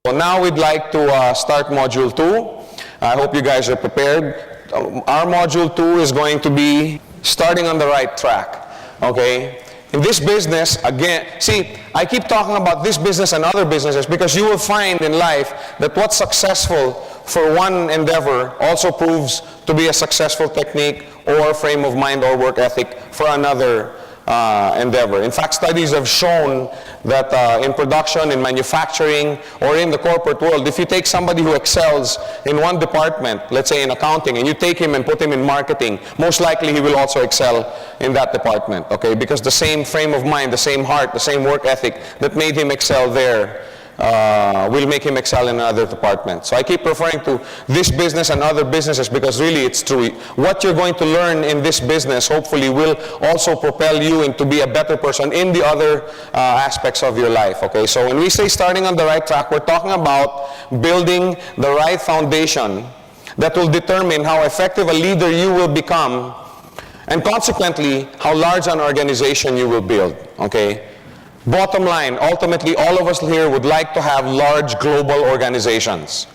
So now we'd like to start Module 2. I hope you guys are prepared. Our Module 2 is going to be starting on the right track, okay? In this business, again, see, I keep talking about this business and other businesses because you will find in life that what's successful for one endeavor also proves to be a successful technique or frame of mind or work ethic for another endeavor. In fact, studies have shown that in production, in manufacturing, or in the corporate world, if you take somebody who excels in one department, let's say in accounting, and you take him and put him in marketing, most likely he will also excel in that department, okay? Because the same frame of mind, the same heart, the same work ethic that made him excel there will make him excel in another department. So I keep referring to this business and other businesses because really it's true. What you're going to learn in this business hopefully will also propel you into be a better person in the other aspects of your life, okay? So when we say starting on the right track, we're talking about building the right foundation that will determine how effective a leader you will become and consequently how large an organization you will build, okay? Bottom line, ultimately, all of us here would like to have large global organizations.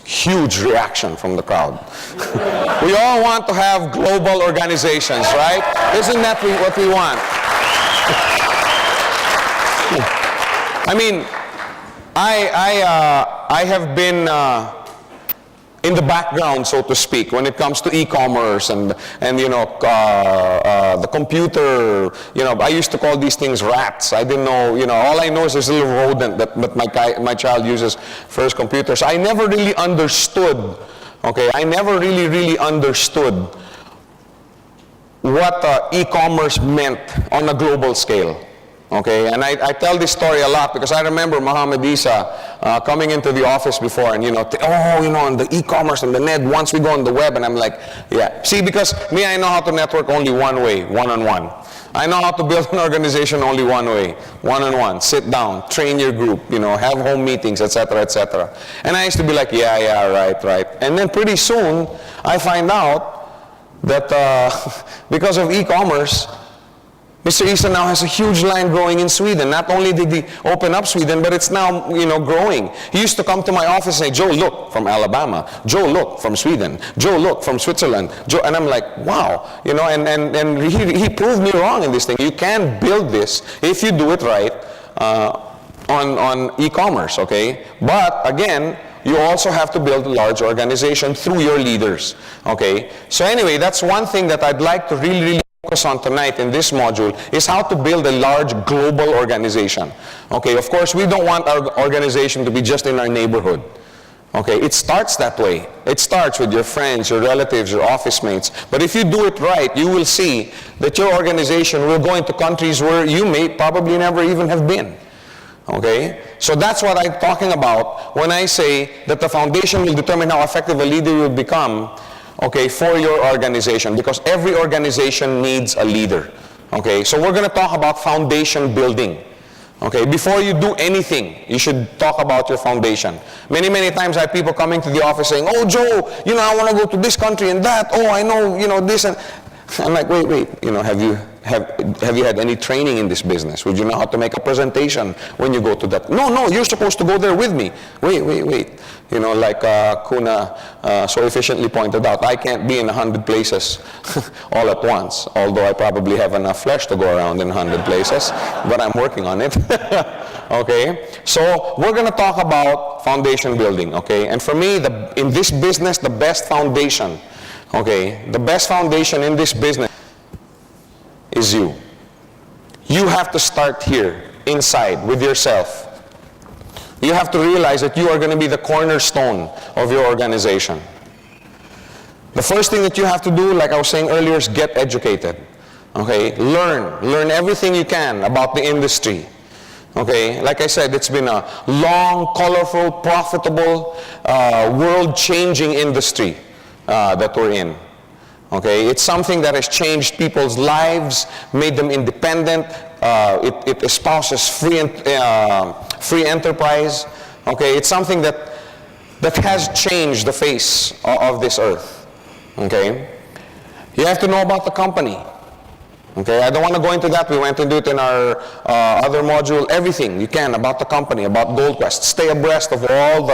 Huge reaction from the crowd. We all want to have global organizations, right? Isn't that what we want? I mean, I have been in the background, so to speak, when it comes to e-commerce and you know, the computer, you know, I used to call these things rats. I didn't know, you know, all I know is this little rodent that my child uses for his computer. So I never really understood, okay, I never really understood what e-commerce meant on a global scale. Okay, and I tell this story a lot because I remember Muhammad Isa coming into the office before and, you know, on the e-commerce and the net, once we go on the web, and I'm like, yeah. See, because me, I know how to network only one way, one-on-one. I know how to build an organization only one way, one-on-one. Sit down, train your group, you know, have home meetings, etc., etc. And I used to be like, yeah, right. And then pretty soon, I find out that because of e-commerce, Mr. Isa now has a huge line growing in Sweden. Not only did he open up Sweden, but it's now, you know, growing. He used to come to my office and say, Joe, look, from Alabama. Joe, look, from Sweden. Joe, look, from Switzerland. Joe, and I'm like, wow. You know, and he proved me wrong in this thing. You can build this if you do it right on e-commerce, okay? But again, you also have to build a large organization through your leaders, okay? So anyway, that's one thing that I'd like to really focus on tonight in this module is how to build a large global organization. Okay, of course, we don't want our organization to be just in our neighborhood. Okay, it starts that way. It starts with your friends, your relatives, your office mates. But if you do it right, you will see that your organization will go into countries where you may probably never even have been. Okay, so that's what I'm talking about when I say that the foundation will determine how effective a leader you will become, okay, for your organization, because every organization needs a leader. Okay, so we're going to talk about foundation building. Okay, before you do anything, you should talk about your foundation. Many times I have people coming to the office saying, oh, Joe, you know, I want to go to this country and that. Oh, I know, you know, this. And I'm like, wait, you know, have you had any training in this business? Would you know how to make a presentation when you go to that? No, you're supposed to go there with me. Wait. You know, like Kuna so efficiently pointed out, I can't be in 100 places all at once, although I probably have enough flesh to go around in 100 places, but I'm working on it. Okay, so we're going to talk about foundation building, okay? And for me, in this business, the best foundation, okay, the best foundation in this business is you. You have to start here, inside, with yourself. You have to realize that you are going to be the cornerstone of your organization. The first thing that you have to do, like I was saying earlier, is get educated. Okay, learn everything you can about the industry. Okay, like I said, it's been a long, colorful, profitable, world-changing industry that we're in. Okay, it's something that has changed people's lives, made them independent. It espouses free enterprise. Okay, it's something that has changed the face of this earth. Okay, you have to know about the company. Okay, I don't want to go into that. We went into it in our other module. Everything you can about the company, about GoldQuest. Stay abreast of all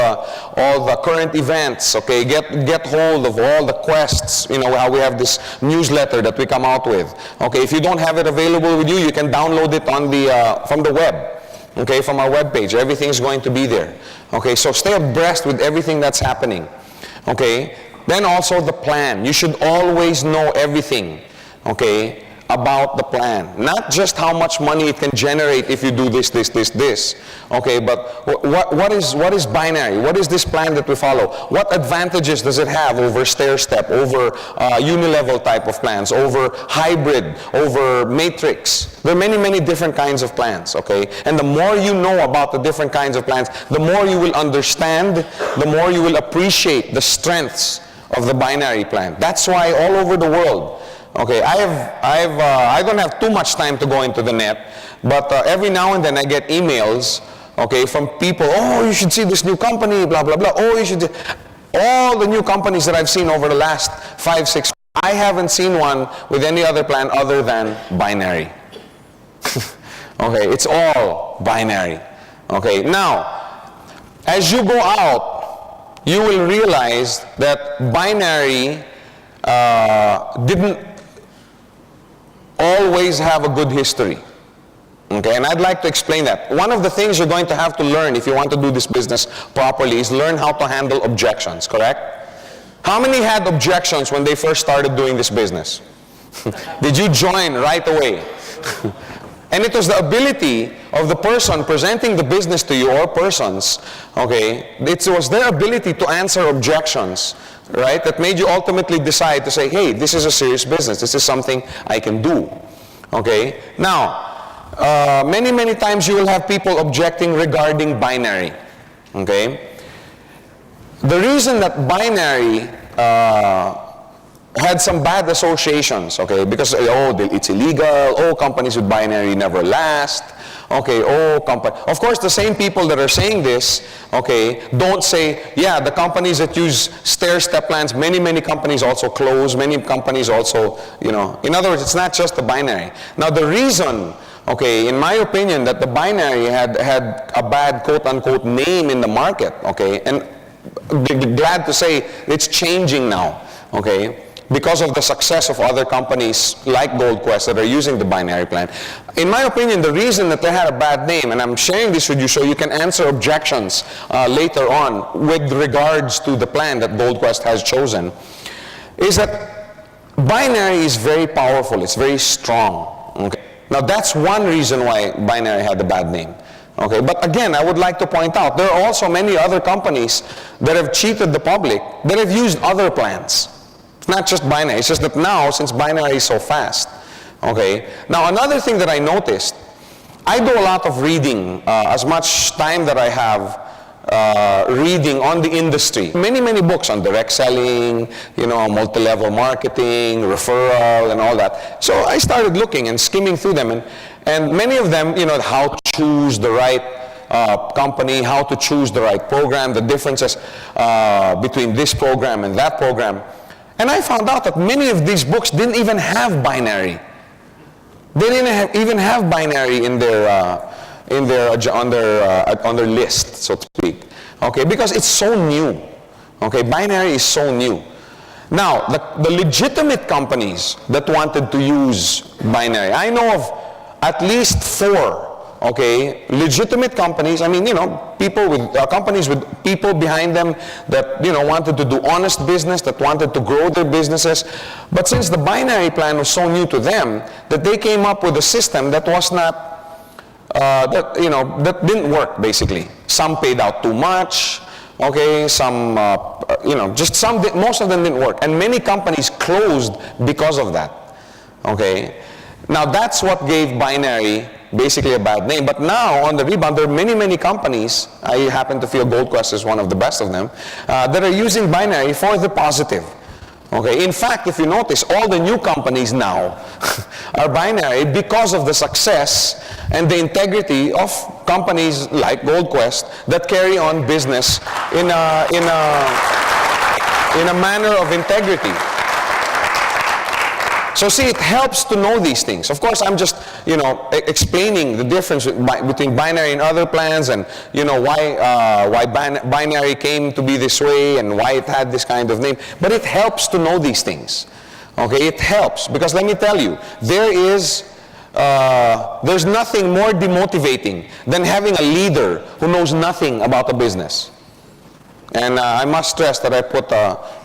the current events. Okay, get hold of all the quests. You know how we have this newsletter that we come out with. Okay, if you don't have it available with you, you can download it on the from the web. Okay, from our webpage. Everything is going to be there. Okay, so stay abreast with everything that's happening. Okay, then also the plan. You should always know everything. Okay, about the plan. Not just how much money it can generate if you do this. Okay, but what is binary? What is this plan that we follow? What advantages does it have over stair-step, over unilevel type of plans, over hybrid, over matrix? There are many, many different kinds of plans, okay? And the more you know about the different kinds of plans, the more you will understand, the more you will appreciate the strengths of the binary plan. That's why all over the world, okay, I don't have too much time to go into the net, but every now and then I get emails, okay, from people, oh, you should see this new company, blah, blah, blah, oh, you should, all the new companies that I've seen over the last 5, 6, I haven't seen one with any other plan other than binary. Okay, it's all binary. Okay, now, as you go out, you will realize that binary didn't always have a good history. Okay, and I'd like to explain that. One of the things you're going to have to learn if you want to do this business properly is learn how to handle objections, correct? How many had objections when they first started doing this business? Did you join right away? And it was the ability of the person presenting the business to you, or persons, okay, it was their ability to answer objections, right, that made you ultimately decide to say, hey, this is a serious business. This is something I can do. Okay? Now, many, many times you will have people objecting regarding binary. Okay? The reason that binary had some bad associations, okay, because, oh, it's illegal, oh, companies with binary never last, okay, oh, of course, the same people that are saying this, okay, don't say, yeah, the companies that use stair-step plans, many, many companies also close, many companies also, you know, in other words, it's not just the binary. Now, the reason, okay, in my opinion, that the binary had a bad, quote-unquote, name in the market, okay, and glad to say it's changing now, okay, because of the success of other companies like GoldQuest that are using the binary plan. In my opinion, the reason that they had a bad name, and I'm sharing this with you so you can answer objections later on with regards to the plan that GoldQuest has chosen, is that binary is very powerful, it's very strong. Okay? Now that's one reason why binary had a bad name. Okay, but again, I would like to point out, there are also many other companies that have cheated the public, that have used other plans. It's not just binary, it's just that now, since binary is so fast, okay. Now another thing that I noticed, I do a lot of reading, as much time that I have reading on the industry. Many, many books on direct selling, you know, multi-level marketing, referral, and all that. So I started looking and skimming through them, and many of them, you know, how to choose the right company, how to choose the right program, the differences between this program and that program. And I found out that many of these books didn't even have binary. They didn't even have binary in their on their list, so to speak. Okay, because it's so new. Okay, binary is so new. Now, the legitimate companies that wanted to use binary, I know of at least 4. Okay, legitimate companies, I mean, you know, people with, companies with people behind them that, you know, wanted to do honest business, that wanted to grow their businesses. But since the binary plan was so new to them, that they came up with a system that was not, that, you know, that didn't work, basically. Some paid out too much, okay, some, you know, just some, most of them didn't work. And many companies closed because of that, okay. Now, that's what gave binary basically a bad name. But now, on the rebound, there are many, many companies, I happen to feel GoldQuest is one of the best of them, that are using binary for the positive. Okay, in fact, if you notice, all the new companies now are binary because of the success and the integrity of companies like GoldQuest that carry on business in a manner of integrity. So see, it helps to know these things. Of course, I'm just, explaining the difference between binary and other plans, and, why binary came to be this way and why it had this kind of name. But it helps to know these things. Okay, it helps. Because let me tell you, there's nothing more demotivating than having a leader who knows nothing about the business. And I must stress that I put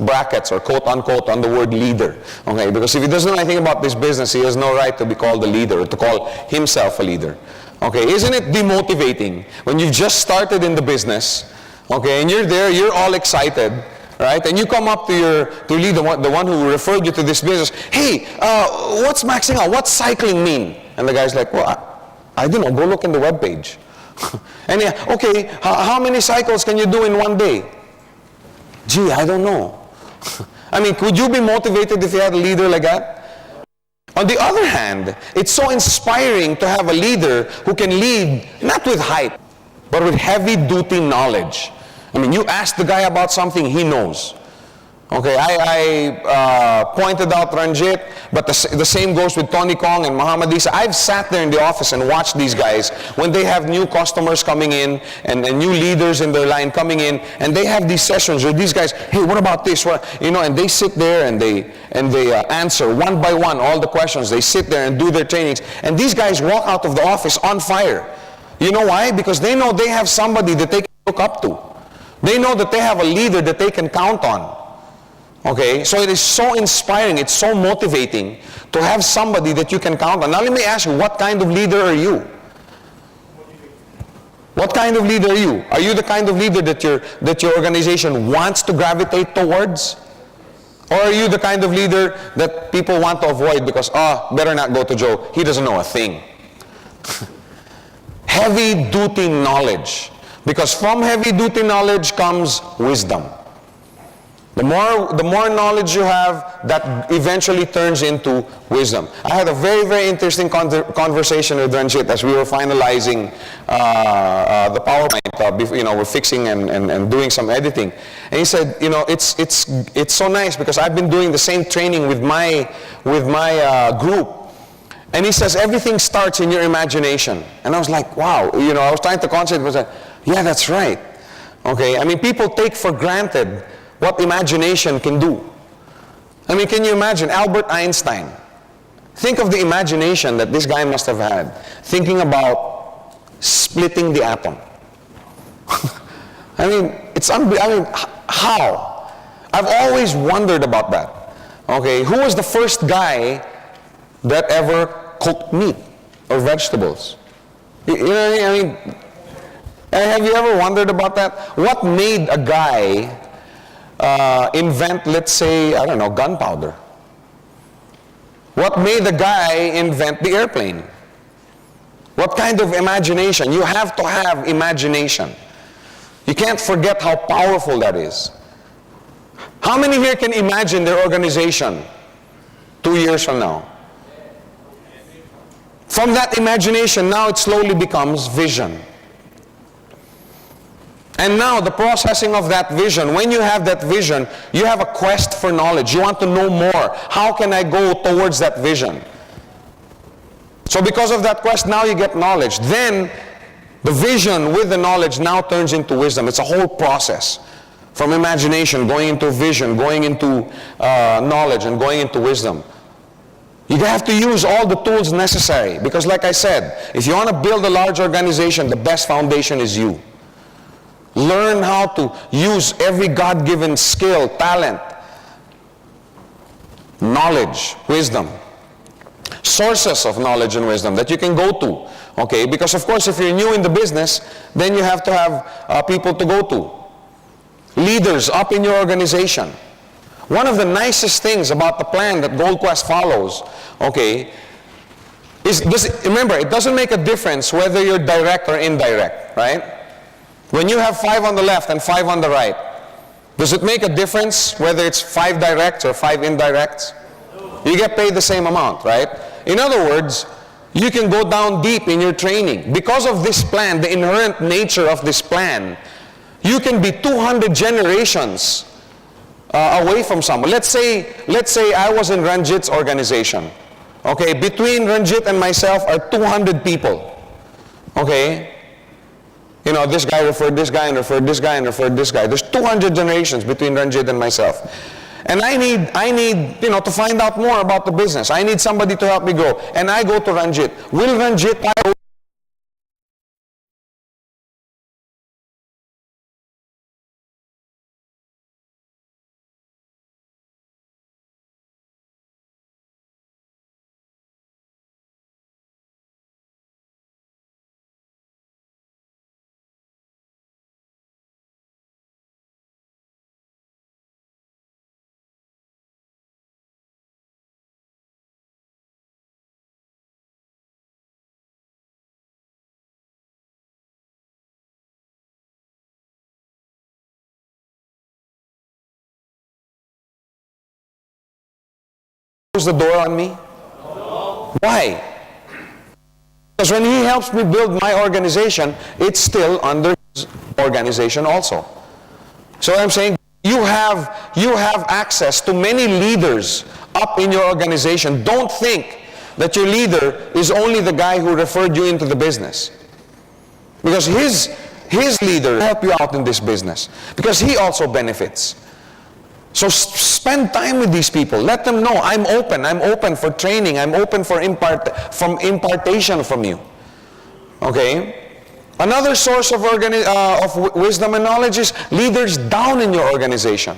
brackets or quote unquote on the word leader. Okay, because if he doesn't know anything about this business, he has no right to be called a leader or to call himself a leader. Okay, isn't it demotivating when you've just started in the business, okay, and you're there, you're all excited, right? And you come up to your leader, the one who referred you to this business. Hey, what's maxing out? What's cycling mean? And the guy's like, well, I don't know. Go look in the webpage. And okay, how many cycles can you do in one day? Gee, I don't know. I mean, could you be motivated if you had a leader like that? On the other hand, it's so inspiring to have a leader who can lead, not with hype, but with heavy-duty knowledge. I mean, you ask the guy about something, he knows. Okay, I pointed out Ranjit, but the same goes with Tony Kong and Muhammad Isa. I've sat there in the office and watched these guys when they have new customers coming in and new leaders in their line coming in, and they have these sessions where these guys, hey, what about this? And they sit there and they answer one by one all the questions. They sit there and do their trainings, and these guys walk out of the office on fire. You know why? Because they know they have somebody that they can look up to. They know that they have a leader that they can count on. Okay, so it is so inspiring, it's so motivating to have somebody that you can count on. Now let me ask you, what kind of leader are you? What kind of leader are you? Are you the kind of leader that your organization wants to gravitate towards? Or are you the kind of leader that people want to avoid because, better not go to Joe, he doesn't know a thing. Heavy-duty knowledge. Because from heavy-duty knowledge comes wisdom. The more knowledge you have, that eventually turns into wisdom. I had a very, very interesting conversation with Ranjit as we were finalizing the PowerPoint. We're fixing and doing some editing. And he said, it's so nice because I've been doing the same training with my group. And he says, everything starts in your imagination. And I was like, wow. I was trying to concentrate. I was like, yeah, that's right. Okay, I mean, people take for granted what imagination can do. I mean, can you imagine Albert Einstein? Think of the imagination that this guy must have had, thinking about splitting the atom. I mean, how? I've always wondered about that. Okay, who was the first guy that ever cooked meat or vegetables? You know what I mean? Have you ever wondered about that? What made a guy invent, let's say, I don't know, gunpowder? What made the guy invent the airplane? What kind of imagination? You have to have imagination. You can't forget how powerful that is. How many here can imagine their organization 2 years from now? From that imagination, now it slowly becomes vision. And now the processing of that vision, when you have that vision, you have a quest for knowledge. You want to know more. How can I go towards that vision? So because of that quest, now you get knowledge. Then the vision with the knowledge now turns into wisdom. It's a whole process. From imagination, going into vision, going into knowledge, and going into wisdom. You have to use all the tools necessary. Because like I said, if you want to build a large organization, the best foundation is you. Learn how to use every God-given skill, talent, knowledge, wisdom. Sources of knowledge and wisdom that you can go to. Okay, because of course if you're new in the business, then you have to have people to go to. Leaders up in your organization. One of the nicest things about the plan that Gold Quest follows, okay, remember, it doesn't make a difference whether you're direct or indirect, right? When you have 5 on the left and 5 on the right, does it make a difference whether it's 5 directs or 5 indirects? You get paid the same amount, right? In other words, you can go down deep in your training. Because of this plan, the inherent nature of this plan, you can be 200 generations away from someone. Let's say I was in Ranjit's organization. Okay, between Ranjit and myself are 200 people. Okay, you know, this guy referred this guy and referred this guy and referred this guy. There's 200 generations between Ranjit and myself. And I need, you know, to find out more about the business. I need somebody to help me grow. And I go to Ranjit. Will Ranjit close the door on me? No. Why? Because when he helps me build my organization, it's still under his organization also. So I'm saying you have access to many leaders up in your organization. Don't think that your leader is only the guy who referred you into the business. Because his leader will help you out in this business. Because he also benefits. So spend time with these people. Let them know, I'm open for training. I'm open for impartation from you. Okay? Another source of wisdom and knowledge is leaders down in your organization.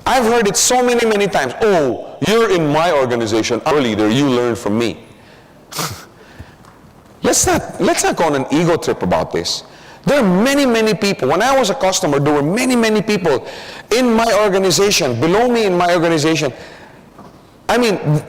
I've heard it so many times. Oh, you're in my organization. I'm a leader. You learn from me. Let's not go on an ego trip about this. There are many people. When I was a customer, there were many people in my organization, below me in my organization. I mean,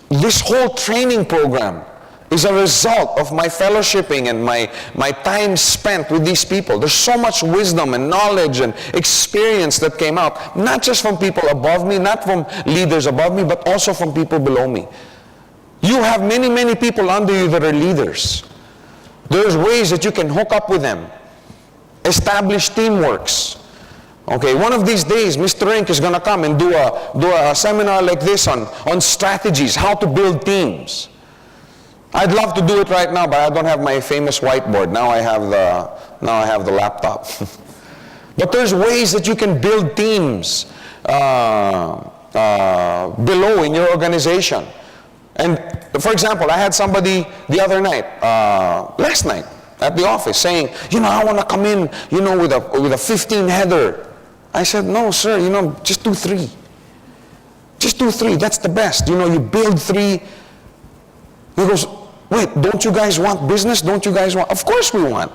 this whole training program is a result of my fellowshipping and my time spent with these people. There's so much wisdom and knowledge and experience that came out, not just from people above me, not from leaders above me, but also from people below me. You have many people under you that are leaders. There's ways that you can hook up with them. Establish teamworks. Okay, one of these days, Mr. Rink is going to come and do a seminar like this on strategies, how to build teams. I'd love to do it right now, but I don't have my famous whiteboard. Now I have the laptop. But there's ways that you can build teams below in your organization. And for example, I had somebody the other night, last night at the office saying, you know, I want to come in, you know, with a 15 header. I said, no, sir, you know, just do 3. Just do 3. That's the best. You know, you build 3. He goes, wait, don't you guys want business? Don't you guys want? Of course we want.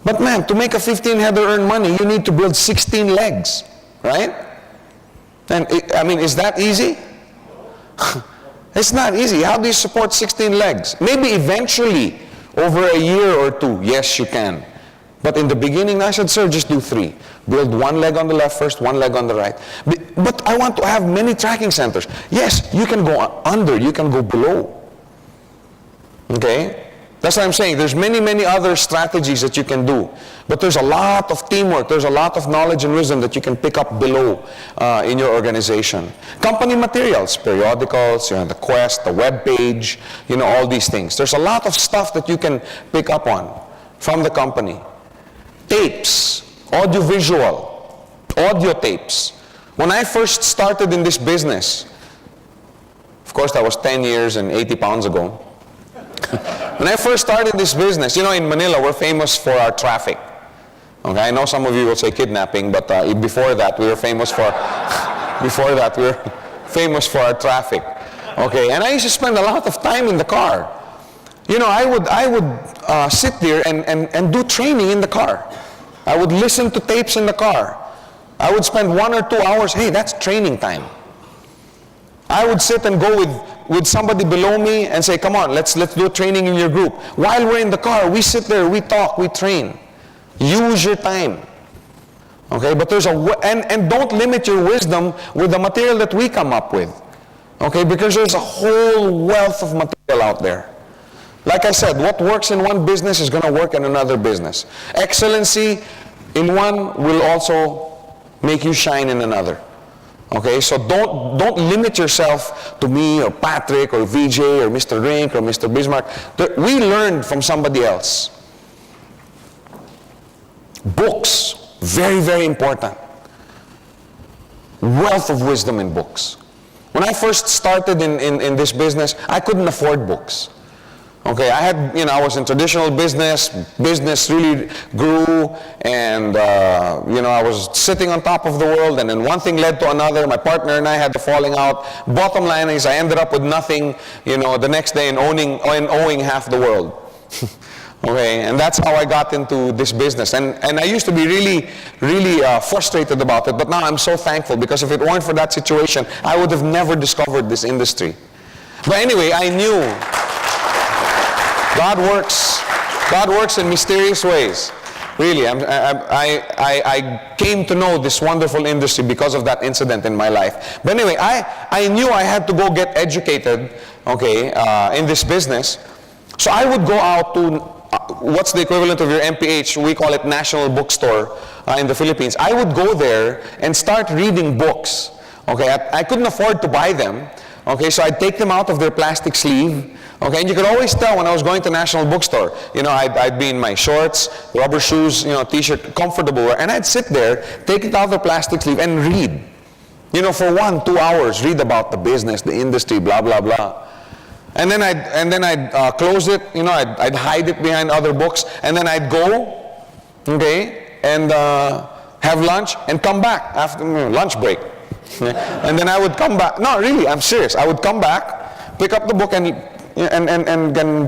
But man, to make a 15 header earn money, you need to build 16 legs, right? And I mean, is that easy? It's not easy. How do you support 16 legs? Maybe eventually, over a year or 2, yes, you can. But in the beginning, I said, sir, just do 3. Build 1 leg on the left first, 1 leg on the right. But I want to have many tracking centers. Yes, you can go under, you can go below. Okay? That's what I'm saying. There's many other strategies that you can do. But there's a lot of teamwork. There's a lot of knowledge and wisdom that you can pick up below in your organization. Company materials, periodicals, you know, the quest, the web page, you know, all these things. There's a lot of stuff that you can pick up on from the company. Tapes, audiovisual, audio tapes. When I first started in this business, of course that was 10 years and 80 pounds ago. When I first started this business, you know, in Manila, we're famous for our traffic. Okay, I know some of you will say kidnapping, but before that, we were famous for our traffic. Okay, and I used to spend a lot of time in the car. You know, I would sit there and do training in the car. I would listen to tapes in the car. I would spend 1 or 2 hours. Hey, that's training time. I would sit and go with somebody below me and say, come on, let's do training in your group. While we're in the car, we sit there, we talk, we train. Use your time. Okay, but and don't limit your wisdom with the material that we come up with. Okay, because there's a whole wealth of material out there. Like I said, what works in one business is going to work in another business. Excellency in one will also make you shine in another. Okay, so don't limit yourself to me or Patrick or VJ or Mr. Rink or Mr. Bismarck. We learned from somebody else. Books, very, very important. Wealth of wisdom in books. When I first started in this business, I couldn't afford books. Okay, I was in traditional business really grew, and I was sitting on top of the world, and then one thing led to another. My partner and I had the falling out. Bottom line is I ended up with nothing, the next day and owing half the world. Okay, and that's how I got into this business. And I used to be really, really frustrated about it, but now I'm so thankful, because if it weren't for that situation, I would have never discovered this industry. But anyway, I knew God works in mysterious ways. Really, I came to know this wonderful industry because of that incident in my life. But anyway, I knew I had to go get educated, okay, in this business. So I would go out to, what's the equivalent of your MPH? We call it National Bookstore in the Philippines. I would go there and start reading books. Okay, I couldn't afford to buy them. Okay, so I'd take them out of their plastic sleeve. Okay, and you could always tell when I was going to National Bookstore. I'd be in my shorts, rubber shoes, t-shirt, comfortable, and I'd sit there, take it out of the plastic sleeve and read. For 1-2 hours, read about the business, the industry, blah, blah, blah. And then I'd close it, I'd hide it behind other books, and then I'd go, okay, and have lunch and come back after lunch break. And then I would come back. No, really, I'm serious. I would come back, pick up the book and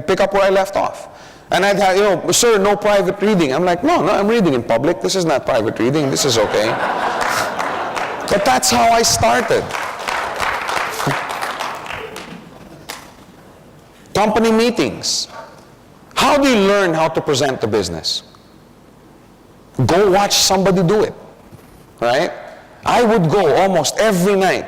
pick up where I left off. And I'd have, sir, no private reading. I'm like, no, I'm reading in public. This is not private reading. This is okay. But that's how I started. Company meetings. How do you learn how to present the business? Go watch somebody do it, right? I would go almost every night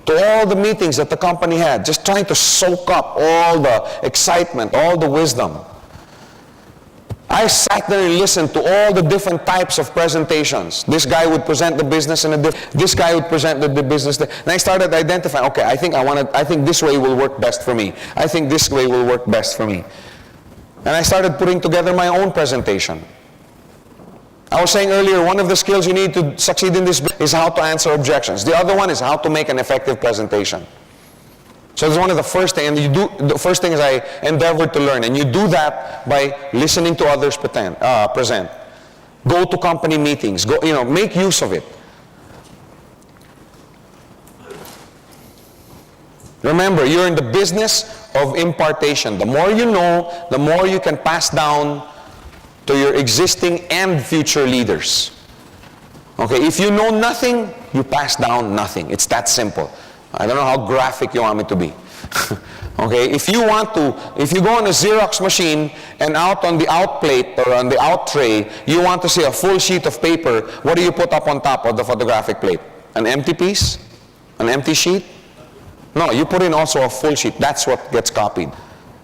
to all the meetings that the company had, just trying to soak up all the excitement, all the wisdom. I sat there and listened to all the different types of presentations. This guy would present the business in a different, this guy would present the business, and I started identifying, okay, I think this way will work best for me. I think this way will work best for me. And I started putting together my own presentation. I was saying earlier, one of the skills you need to succeed in this is how to answer objections. The other one is how to make an effective presentation. So it's one of the first things, and the first thing is I endeavored to learn, and you do that by listening to others present. Go to company meetings, make use of it. Remember, you're in the business of impartation. The more you know, the more you can pass down to your existing and future leaders. Okay, if you know nothing, you pass down nothing. It's that simple. I don't know how graphic you want me to be. Okay, if you go on a Xerox machine and out on the out plate or on the out tray, you want to see a full sheet of paper, what do you put up on top of the photographic plate? An empty piece? An empty sheet? No, you put in also a full sheet. That's what gets copied.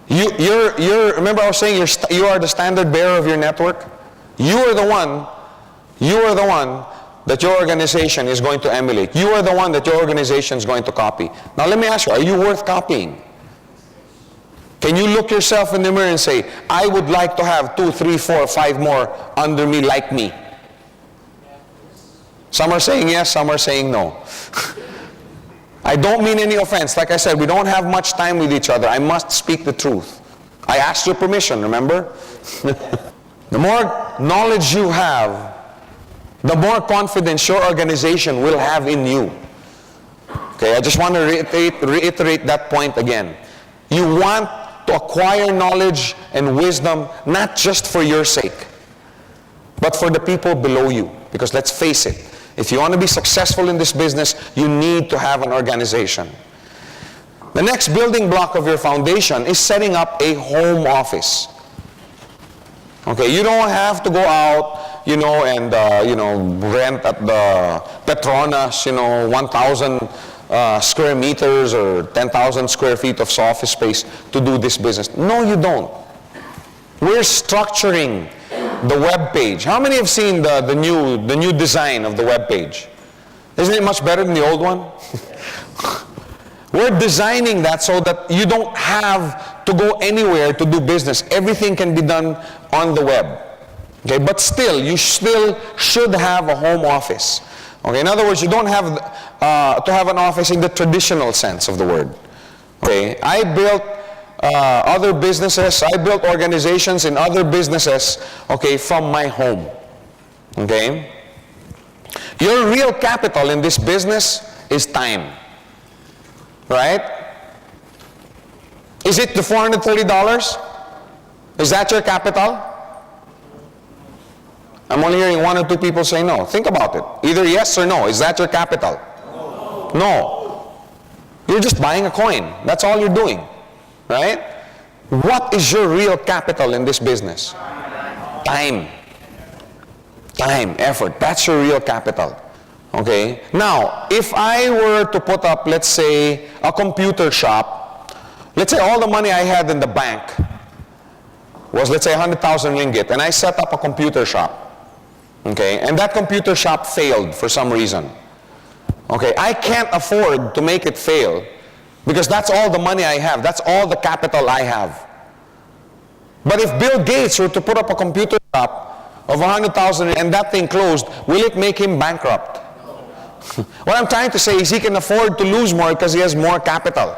Remember I was saying you are the standard bearer of your network? You are the one that your organization is going to emulate. You are the one that your organization is going to copy. Now let me ask you, are you worth copying? Can you look yourself in the mirror and say, I would like to have 2, 3, 4, 5 more under me like me? Some are saying yes, some are saying no. I don't mean any offense. Like I said, we don't have much time with each other. I must speak the truth. I asked your permission, remember? The more knowledge you have, the more confidence your organization will have in you. Okay, I just want to reiterate that point again. You want to acquire knowledge and wisdom not just for your sake, but for the people below you. Because let's face it, if you want to be successful in this business, you need to have an organization. The next building block of your foundation is setting up a home office. Okay, you don't have to go out, and rent at the Petronas, 1,000 square meters or 10,000 square feet of office space to do this business. No, you don't. We're structuring the web page. How many have seen the new design of the web page? Isn't it much better than the old one? We're designing that so that you don't have to go anywhere to do business. Everything can be done on the web. Okay, but still, you still should have a home office. Okay, in other words, you don't have to have an office in the traditional sense of the word. Okay, I built other businesses, I built organizations in other businesses, okay, from my home. Okay? Your real capital in this business is time. Right? Is it the $430? Is that your capital? I'm only hearing one or two people say no. Think about it. Either yes or no. Is that your capital? No. No. You're just buying a coin. That's all you're doing. Right? What is your real capital in this business? Time. Time, effort. That's your real capital. Okay? Now, if I were to put up, let's say, a computer shop, let's say all the money I had in the bank was, let's say, 100,000 ringgit, and I set up a computer shop. Okay? And that computer shop failed for some reason. Okay? I can't afford to make it fail because that's all the money I have. That's all the capital I have. But if Bill Gates were to put up a computer shop of 100,000 and that thing closed, will it make him bankrupt? What I'm trying to say is he can afford to lose more because he has more capital.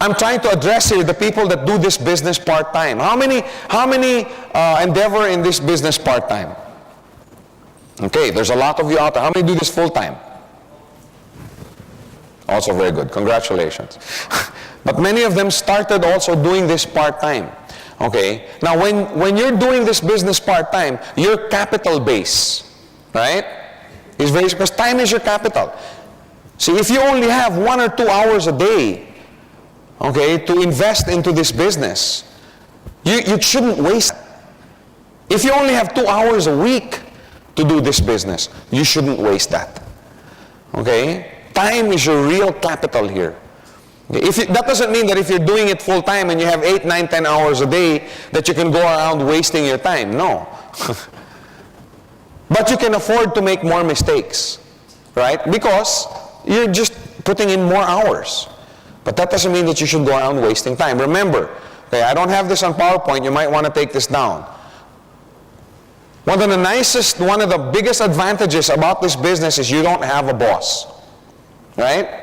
I'm trying to address here the people that do this business part-time. How many endeavor in this business part-time? Okay, there's a lot of you out there. How many do this full-time? Also very good. Congratulations. But many of them started also doing this part-time. Okay? Now, when you're doing this business part-time, your capital base, right, is very, because time is your capital. See, if you only have 1 or 2 hours a day, okay, to invest into this business, you shouldn't waste it. If you only have 2 hours a week to do this business, you shouldn't waste that. Okay? Time is your real capital here. That doesn't mean that if you're doing it full time and you have 8, 9, 10 hours a day that you can go around wasting your time. No. But you can afford to make more mistakes, right? Because you're just putting in more hours. But that doesn't mean that you should go around wasting time. Remember, okay, I don't have this on PowerPoint. You might want to take this down. One of the biggest advantages about this business is you don't have a boss, right?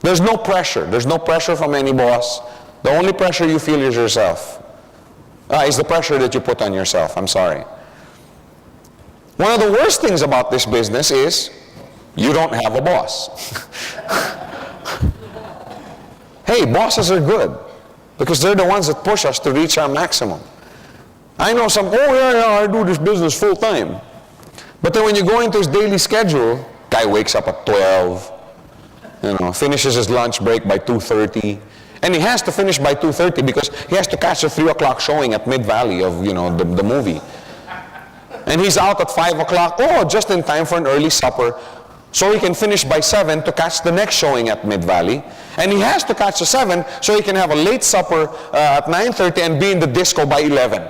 There's no pressure. There's no pressure from any boss. The only pressure you feel is yourself. Is the pressure that you put on yourself. I'm sorry. One of the worst things about this business is you don't have a boss. Hey, bosses are good because they're the ones that push us to reach our maximum. I know some, I do this business full time. But then when you go into his daily schedule, guy wakes up at 12, finishes his lunch break by 2:30. And he has to finish by 2:30 because he has to catch a 3 o'clock showing at Mid-Valley of, the movie. And he's out at 5 o'clock, just in time for an early supper, so he can finish by 7 to catch the next showing at Mid-Valley. And he has to catch the 7 so he can have a late supper at 9:30 and be in the disco by 11.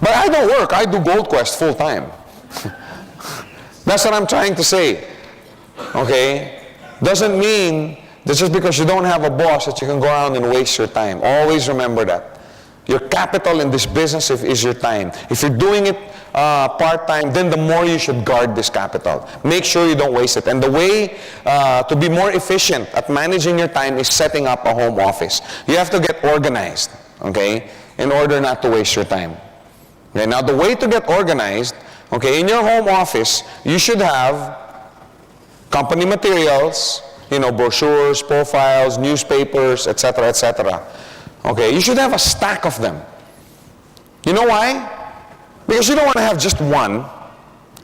But I don't work. I do Gold Quest full time. That's what I'm trying to say. Okay? Doesn't mean that just because you don't have a boss that you can go around and waste your time. Always remember that. Your capital in this business is your time. If you're doing it part-time, then the more you should guard this capital. Make sure you don't waste it. And the way to be more efficient at managing your time is setting up a home office. You have to get organized, okay, in order not to waste your time. Okay, now the way to get organized, okay, in your home office, you should have company materials, brochures, profiles, newspapers, etc., etc. Okay, you should have a stack of them. You know why? Because you don't want to have just one,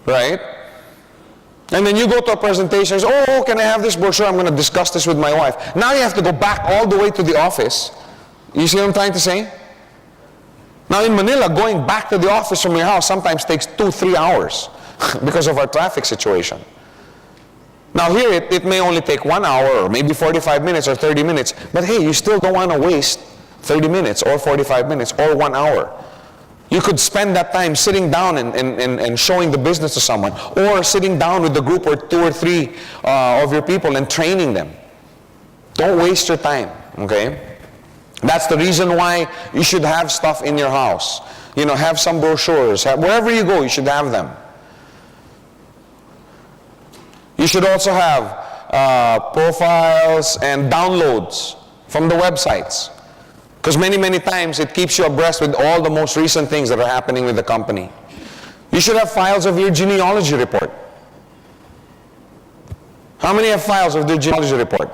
right? And then you go to a presentation, say, can I have this brochure? I'm going to discuss this with my wife. Now you have to go back all the way to the office. You see what I'm trying to say? Now in Manila, going back to the office from your house sometimes takes 2-3 hours because of our traffic situation. Now here, it may only take 1 hour or maybe 45 minutes or 30 minutes, but hey, you still don't want to waste 30 minutes or 45 minutes or 1 hour. You could spend that time sitting down and showing the business to someone, or sitting down with the group or 2 or 3 of your people and training them. Don't waste your time, okay? That's the reason why you should have stuff in your house. You know, have some brochures. Wherever you go, you should have them. You should also have profiles and downloads from the websites. Because many times it keeps you abreast with all the most recent things that are happening with the company. You should have files of your genealogy report. How many have files of their genealogy report?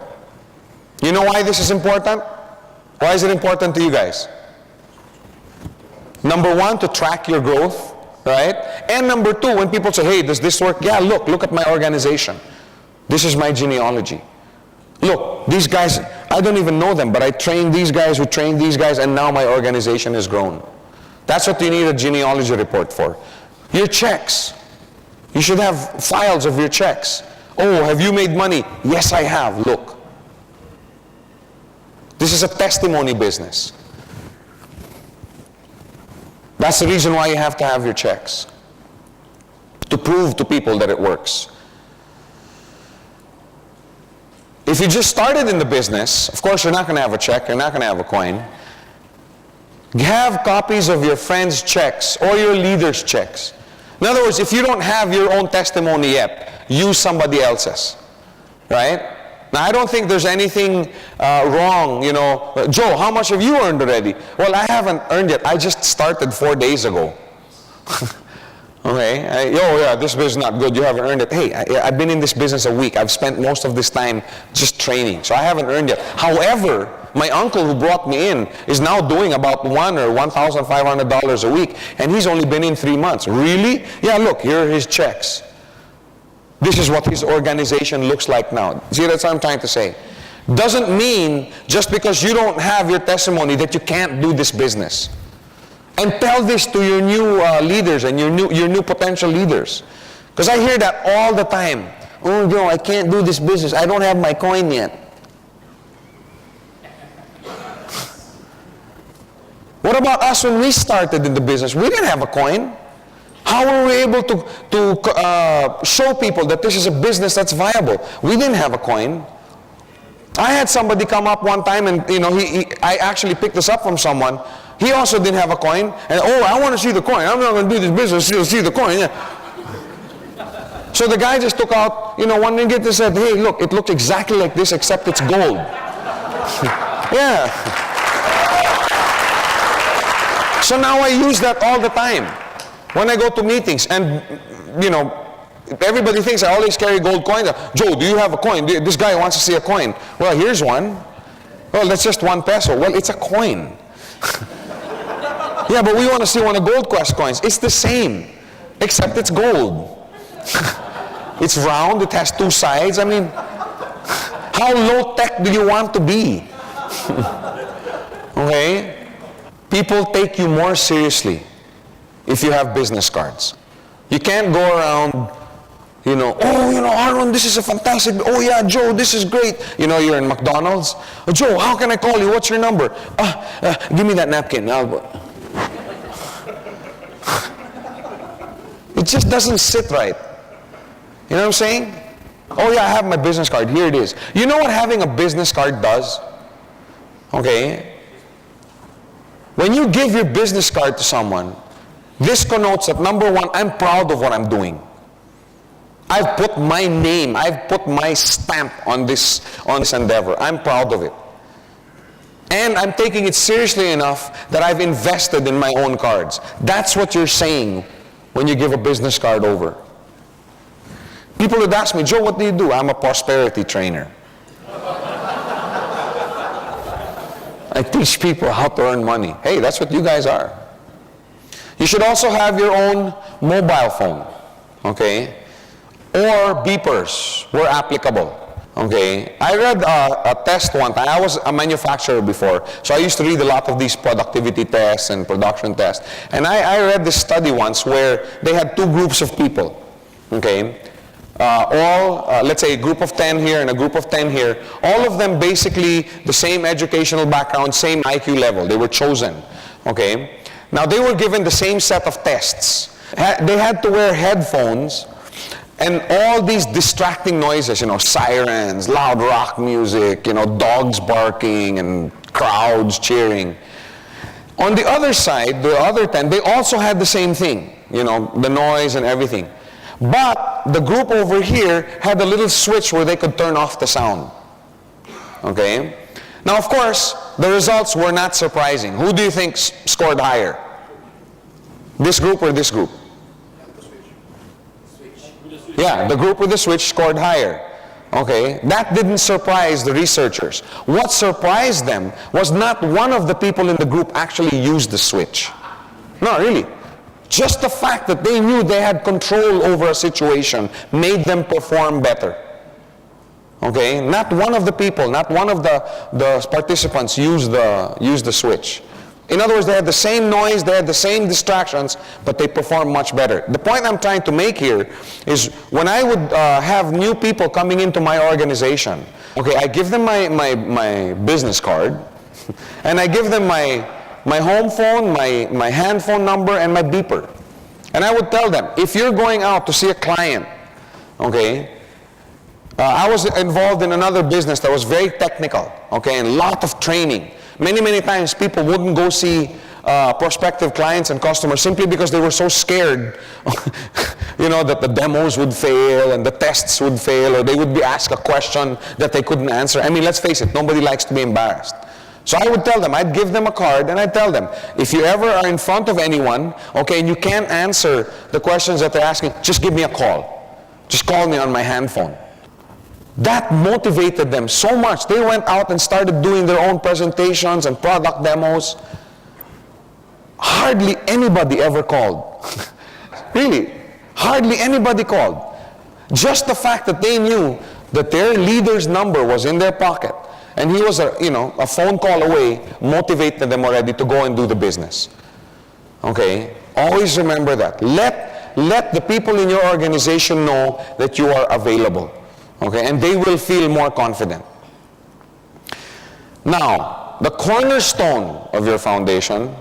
You know why this is important? Why is it important to you guys? Number 1, to track your growth, right? And number 2, when people say, hey, does this work? Yeah, look at my organization. This is my genealogy. Look, these guys, I don't even know them, but I trained these guys who trained these guys, and now my organization has grown. That's what you need a genealogy report for. Your checks. You should have files of your checks. Oh, have you made money? Yes, I have. Look. This is a testimony business. That's the reason why you have to have your checks. To prove to people that it works. If you just started in the business, of course you're not going to have a check, you're not going to have a coin. Have copies of your friends' checks or your leaders' checks. In other words, if you don't have your own testimony yet, use somebody else's. Right? Now, I don't think there's anything wrong, you know. Joe, how much have you earned already? Well, I haven't earned yet. I just started 4 days ago. Okay, yeah, this business is not good, you haven't earned it. Hey, I've been in this business a week. I've spent most of this time just training, so I haven't earned yet. However, my uncle who brought me in is now doing about $1,000 or $1,500 a week, and he's only been in 3 months. Really? Yeah, look, here are his checks. This is what his organization looks like now. See, that's what I'm trying to say. Doesn't mean just because you don't have your testimony that you can't do this business. And tell this to your new leaders and your new potential leaders. Because I hear that all the time. Oh, Joe, I can't do this business. I don't have my coin yet. What about us when we started in the business? We didn't have a coin. How were we able to show people that this is a business that's viable? We didn't have a coin. I had somebody come up one time and, you know, I actually picked this up from someone. He also didn't have a coin. And, oh, I want to see the coin. I'm not going to do this business to see the coin. Yeah. So the guy just took out, you know, one ringgit and said, hey, look, it looks exactly like this except it's gold. Yeah. So now I use that all the time when I go to meetings. And, you know, everybody thinks I always carry gold coins. Joe, do you have a coin? This guy wants to see a coin. Well, here's one. Well, that's just 1 peso. Well, it's a coin. Yeah, but we want to see one of Gold Quest coins. It's the same, except it's gold. It's round, it has 2 sides. I mean, how low-tech do you want to be? Okay? People take you more seriously if you have business cards. You can't go around, you know, oh, you know, Aaron, this is a fantastic, oh yeah, Joe, this is great. You know, you're in McDonald's. Oh, Joe, how can I call you? What's your number? Give me that napkin. It just doesn't sit right. You know what I'm saying? Oh yeah, I have my business card. Here it is. You know what having a business card does? Okay? When you give your business card to someone, this connotes that, number 1, I'm proud of what I'm doing. I've put my name, I've put my stamp on this endeavor. I'm proud of it. And I'm taking it seriously enough that I've invested in my own cards. That's what you're saying when you give a business card over. People would ask me, Joe, what do you do? I'm a prosperity trainer. I teach people how to earn money. Hey, that's what you guys are. You should also have your own mobile phone, okay? Or beepers, where applicable. Okay, I read a test one time. I was a manufacturer before, so I used to read a lot of these productivity tests and production tests. And I read this study once where they had 2 groups of people. Okay, let's say a group of 10 here and a group of 10 here, all of them basically the same educational background, same IQ level. They were chosen, okay? Now they were given the same set of tests. They had to wear headphones and all these distracting noises, sirens, loud rock music, dogs barking and crowds cheering. On the other side, the other 10, they also had the same thing, the noise and everything. But the group over here had a little switch where they could turn off the sound. Okay? Now, of course, the results were not surprising. Who do you think scored higher? This group or this group? Yeah, the group with the switch scored higher. Okay? That didn't surprise the researchers. What surprised them was not one of the people in the group actually used the switch. No, really. Just the fact that they knew they had control over a situation made them perform better. Okay? Not one of the people, not one of the participants used the switch. In other words, they had the same noise, they had the same distractions, but they performed much better. The point I'm trying to make here is when I would have new people coming into my organization, okay, I give them my business card, and I give them my home phone, my hand phone number, and my beeper. And I would tell them, if you're going out to see a client, okay, I was involved in another business that was very technical, okay, and a lot of training. Many times people wouldn't go see prospective clients and customers simply because they were so scared, that the demos would fail and the tests would fail, or they would be asked a question that they couldn't answer. I mean, let's face it, nobody likes to be embarrassed. So I would tell them, I'd give them a card and I'd tell them, if you ever are in front of anyone, okay, and you can't answer the questions that they're asking, just give me a call. Just call me on my hand phone. That motivated them so much. They went out and started doing their own presentations and product demos. Hardly anybody ever called. Really, hardly anybody called. Just the fact that they knew that their leader's number was in their pocket and he was a phone call away motivated them already to go and do the business. Okay? Always remember that. Let the people in your organization know that you are available. Okay, and they will feel more confident. Now, the cornerstone of your foundation,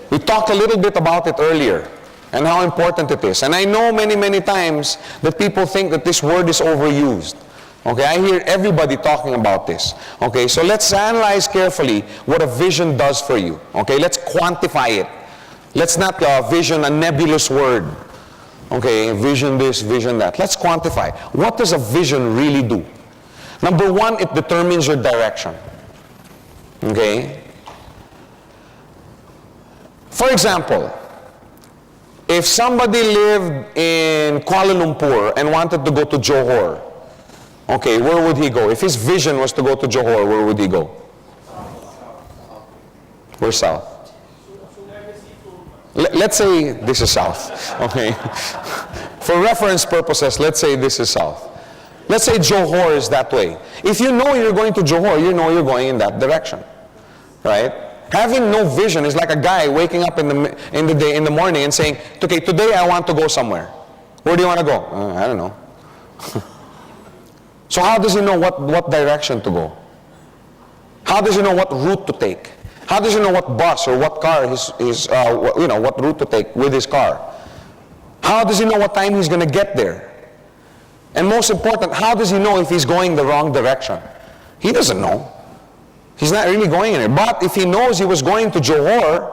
we talked a little bit about it earlier and how important it is. And I know many times that people think that this word is overused. Okay, I hear everybody talking about this. Okay, so let's analyze carefully what a vision does for you. Okay, let's quantify it. Let's not vision a nebulous word. Okay, vision this, vision that. Let's quantify. What does a vision really do? Number one, it determines your direction. Okay? For example, if somebody lived in Kuala Lumpur and wanted to go to Johor, okay, where would he go? If his vision was to go to Johor, where would he go? Where south? Let's say this is south, okay? For reference purposes, let's say this is south. Let's say Johor is that way. If you know you're going to Johor, you know you're going in that direction, right? Having no vision is like a guy waking up in the morning and saying, okay, today I want to go somewhere. Where do you want to go? I don't know. So how does he know what direction to go? How does he know what route to take? How does he know what bus or what car what route to take with his car? How does he know what time he's going to get there? And most important, how does he know if he's going the wrong direction? He doesn't know. He's not really going in it. But if he knows he was going to Johor,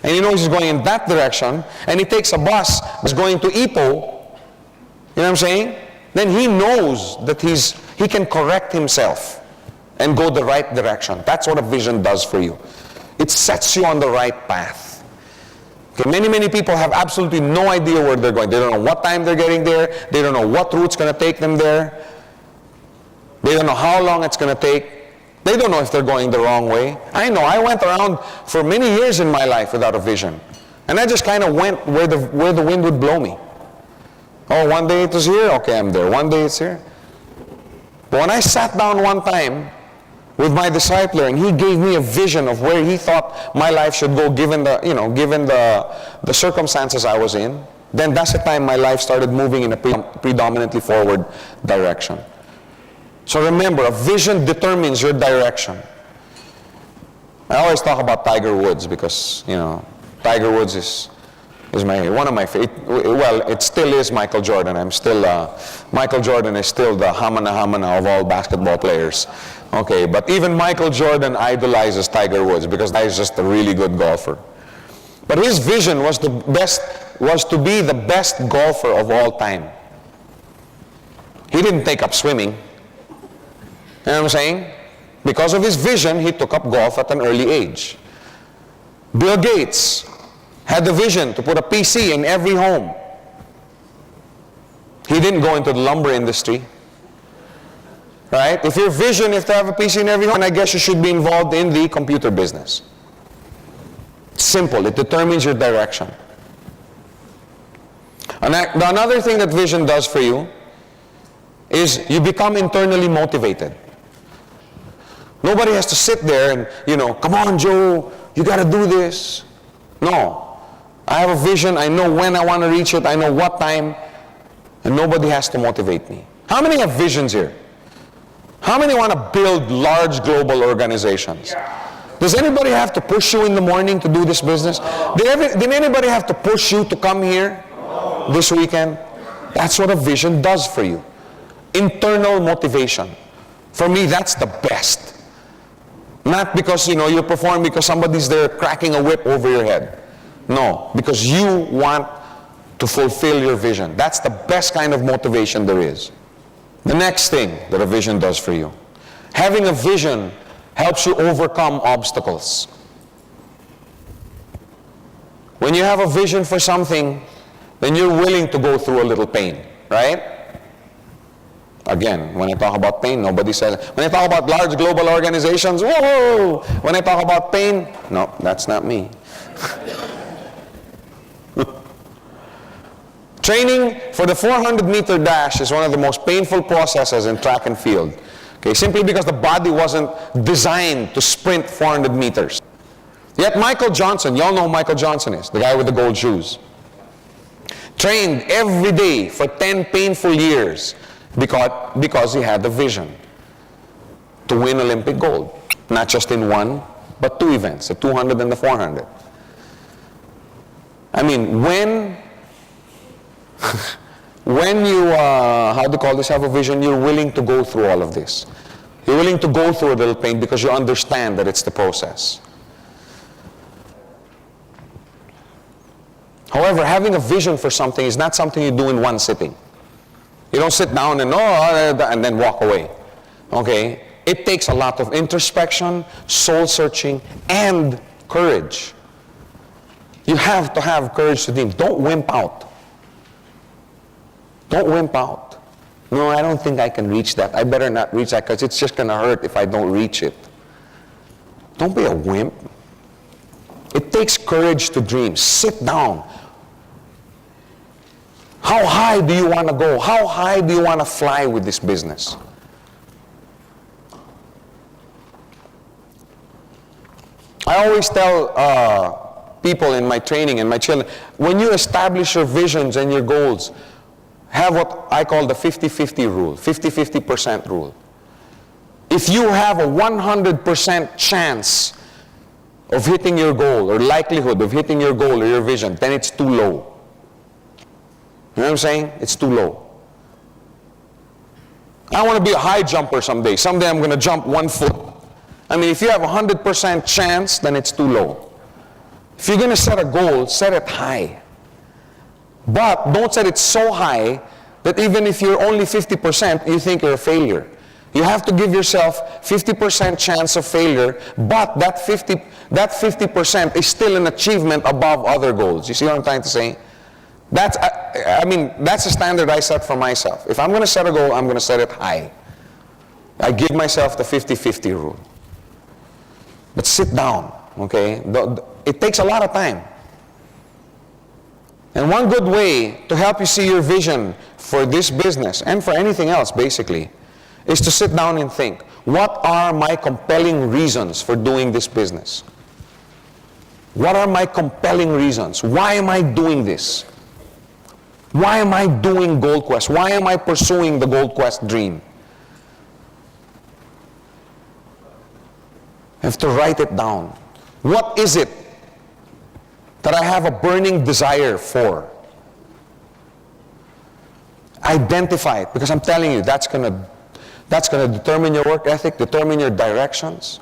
and he knows he's going in that direction, and he takes a bus that's going to Ipoh, you know what I'm saying? Then he knows that he can correct himself and go the right direction. That's what a vision does for you. It sets you on the right path. Okay, many people have absolutely no idea where they're going. They don't know what time they're getting there. They don't know what route's going to take them there. They don't know how long it's going to take. They don't know if they're going the wrong way. I know. I went around for many years in my life without a vision. And I just kind of went where the wind would blow me. Oh, one day it was here. Okay, I'm there. One day it's here. But when I sat down one time with my discipler, and he gave me a vision of where he thought my life should go given the circumstances I was in, then that's the time my life started moving in a predominantly forward direction. So remember, a vision determines your direction. I always talk about Tiger Woods because, you know, Tiger Woods is one of my favorite. Well, it still is Michael Jordan. Michael Jordan is still the hamana of all basketball players. Okay, but even Michael Jordan idolizes Tiger Woods because he's just a really good golfer. But his vision was to be the best golfer of all time. He didn't take up swimming. You know what I'm saying? Because of his vision, he took up golf at an early age. Bill Gates had the vision to put a PC in every home. He didn't go into the lumber industry. Right? If your vision is to have a PC in every home, I guess you should be involved in the computer business. Simple. It determines your direction. And another thing that vision does for you is you become internally motivated. Nobody has to sit there and, you know, come on, Joe, you got to do this. No. I have a vision. I know when I want to reach it. I know what time. And nobody has to motivate me. How many have visions here? How many want to build large global organizations? Does anybody have to push you in the morning to do this business? Did anybody have to push you to come here this weekend? That's what a vision does for you. Internal motivation. For me, that's the best. Not because, you know, you perform because somebody's there cracking a whip over your head. No, because you want to fulfill your vision. That's the best kind of motivation there is. The next thing that a vision does for you. Having a vision helps you overcome obstacles. When you have a vision for something, then you're willing to go through a little pain, right? Again, when I talk about pain, nobody says. When I talk about large global organizations, whoa! When I talk about pain, no, that's not me. Training for the 400-meter dash is one of the most painful processes in track and field. Okay, simply because the body wasn't designed to sprint 400 meters. Yet Michael Johnson, y'all know who Michael Johnson is, the guy with the gold shoes, trained every day for 10 painful years because he had the vision to win Olympic gold. Not just in one, but two events, the 200 and the 400. I mean, when you, how do you call this, have a vision, you're willing to go through all of this. You're willing to go through a little pain because you understand that it's the process. However, having a vision for something is not something you do in one sitting. You don't sit down and and then walk away. Okay? It takes a lot of introspection, soul searching, and courage. You have to have courage to dream. Don't wimp out. Don't wimp out. No, I don't think I can reach that. I better not reach that because it's just going to hurt if I don't reach it. Don't be a wimp. It takes courage to dream. Sit down. How high do you want to go? How high do you want to fly with this business? I always tell people in my training and my children, when you establish your visions and your goals, have what I call the 50-50 rule, 50-50% rule. If you have a 100% chance of hitting your goal or likelihood of hitting your goal or your vision, then it's too low. You know what I'm saying? It's too low. I want to be a high jumper someday. Someday I'm going to jump 1 foot. I mean, if you have a 100% chance, then it's too low. If you're going to set a goal, set it high. But don't set it so high that even if you're only 50%, you think you're a failure. You have to give yourself 50% chance of failure, but that 50% is still an achievement above other goals. You see what I'm trying to say? That's a standard I set for myself. If I'm going to set a goal, I'm going to set it high. I give myself the 50-50 rule. But sit down, okay? It takes a lot of time. And one good way to help you see your vision for this business, and for anything else basically, is to sit down and think, what are my compelling reasons for doing this business? What are my compelling reasons? Why am I doing this? Why am I doing Gold Quest? Why am I pursuing the Gold Quest dream? I have to write it down. What is it that I have a burning desire for? Identify it, because I'm telling you, that's gonna determine your work ethic, determine your directions.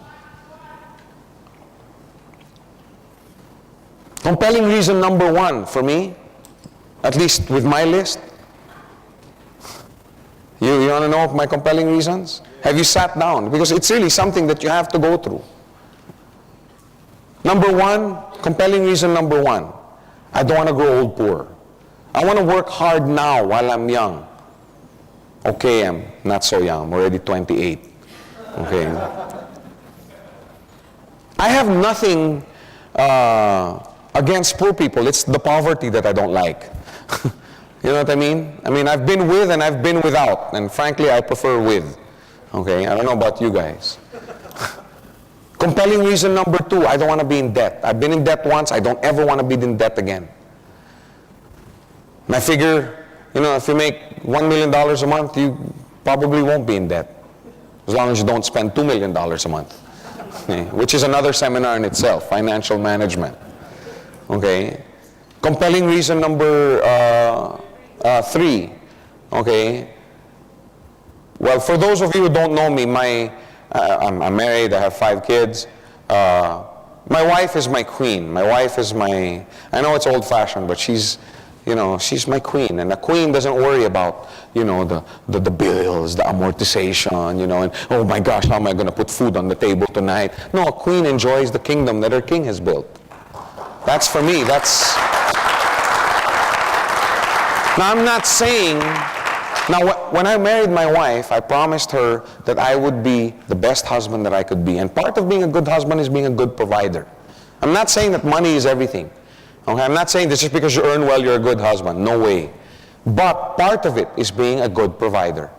Compelling reason number one for me, at least with my list. You want to know my compelling reasons? Have you sat down? Because it's really something that you have to go through. Number one, compelling reason number one, I don't want to grow old poor. I want to work hard now while I'm young. Okay, I'm not so young. I'm already 28. Okay. I have nothing against poor people. It's the poverty that I don't like. You know what I mean? I mean, I've been with and I've been without. And frankly, I prefer with. Okay, I don't know about you guys. Compelling reason number two, I don't want to be in debt. I've been in debt once. I don't ever want to be in debt again. And I figure, you know, if you make $1 million a month, you probably won't be in debt. As long as you don't spend $2 million a month. Okay? Which is another seminar in itself, financial management. Okay? Compelling reason number three. Okay? Well, for those of you who don't know me, I'm married, I have 5 kids. My wife is my queen. My wife is my, I know it's old-fashioned, but she's, you know, she's my queen. And a queen doesn't worry about, you know, the bills, the amortization, you know, and oh my gosh, how am I going to put food on the table tonight? No, a queen enjoys the kingdom that her king has built. That's for me, that's... Now, I'm not saying... Now, when I married my wife, I promised her that I would be the best husband that I could be. And part of being a good husband is being a good provider. I'm not saying that money is everything. Okay? I'm not saying that just because you earn well, you're a good husband. No way. But part of it is being a good provider.